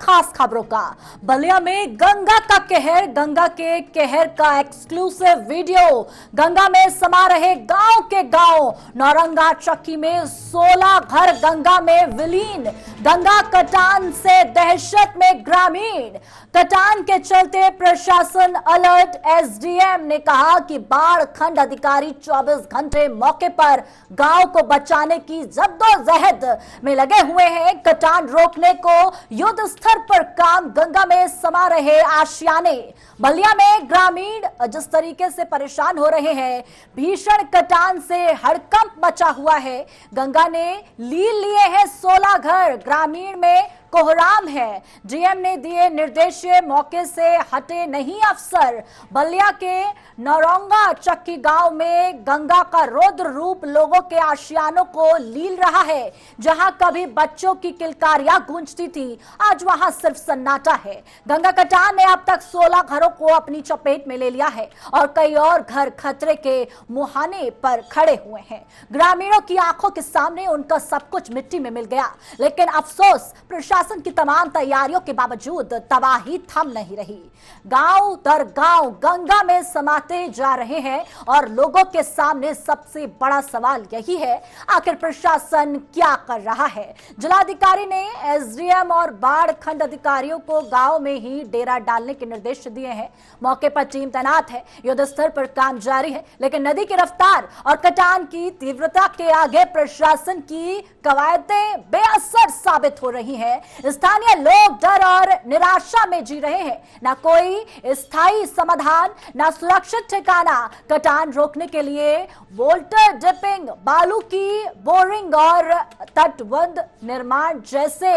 खास खबरों का। बलिया में गंगा का कहर, गंगा के कहर का एक्सक्लूसिव वीडियो। गंगा में समा रहे गांव के गांव। नौरंगा चक्की में 16 घर गंगा में विलीन। गंगा कटान से दहशत में ग्रामीण। कटान के चलते प्रशासन अलर्ट। एसडीएम ने कहा कि बाढ़ खंड अधिकारी 24 घंटे मौके पर गांव को बचाने की जद्दोजहद में लगे हुए हैं। कटान रोकने को युद्ध स्तर पर काम। गंगा में समा रहे आशियाने। बलिया में ग्रामीण जिस तरीके से परेशान हो रहे हैं, भीषण कटान से हड़कंप मचा हुआ है। गंगा ने लिए हैं 16 घर। ग्रामीण में कोहराम है। डीएम ने दिए निर्देश, मौके से हटे नहीं अफसर। बलिया के नौरंगा चक्की गांव में गंगा का रौद्र रूप लोगों के आशियानों को लील रहा है। जहां कभी बच्चों की किलकारियां गूंजती थी, आज वहां सिर्फ सन्नाटा है। गंगा कटान ने अब तक 16 घरों को अपनी चपेट में ले लिया है और कई और घर खतरे के मुहाने पर खड़े हुए हैं। ग्रामीणों की आंखों के सामने उनका सब कुछ मिट्टी में मिल गया, लेकिन अफसोस प्रशासन की तमाम तैयारियों के बावजूद तबाही थम नहीं रही। गांव दर गांव गंगा में समाते जा रहे हैं और लोगों के सामने सबसे बड़ा सवाल यही है, आखिर प्रशासन क्या कर रहा है। जिलाधिकारी ने एसडीएम और बाढ़ खंड अधिकारियों को गांव में ही डेरा डालने के निर्देश दिए हैं। मौके पर टीम तैनात है, युद्ध स्तर पर काम जारी है, लेकिन नदी की रफ्तार और कटान की तीव्रता के आगे प्रशासन की कवायदें बेअसर साबित हो रही हैं। स्थानीय लोग डर और निराशा में जी रहे हैं। ना कोई स्थायी समाधान, ना सुरक्षित ठिकाना। कटान रोकने के लिए वोल्टर डिपिंग, बालू की बोरिंग और तटबंध निर्माण जैसे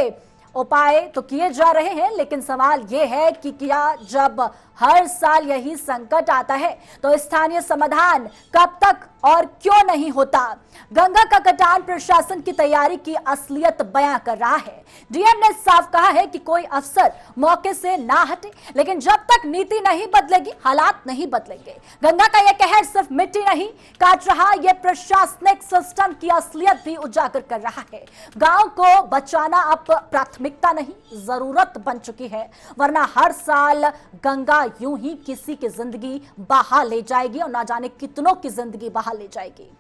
उपाय तो किए जा रहे हैं, लेकिन सवाल यह है कि क्या जब हर साल यही संकट आता है तो स्थानीय समाधान कब तक और क्यों नहीं होता। गंगा का कटान प्रशासन की तैयारी की असलियत बयां कर रहा है। डीएम ने साफ कहा है कि कोई अफसर मौके से ना हटे, लेकिन जब तक नीति नहीं बदलेगी हालात नहीं बदलेंगे। गंगा का यह कहर सिर्फ मिट्टी नहीं काट रहा, यह प्रशासनिक सिस्टम की असलियत भी उजागर कर रहा है। गांव को बचाना अब प्राथमिकता नहीं, जरूरत बन चुकी है, वरना हर साल गंगा यूं ही किसी की जिंदगी बहा ले जाएगी और ना जाने कितनों की जिंदगी बहा ले जाएगी।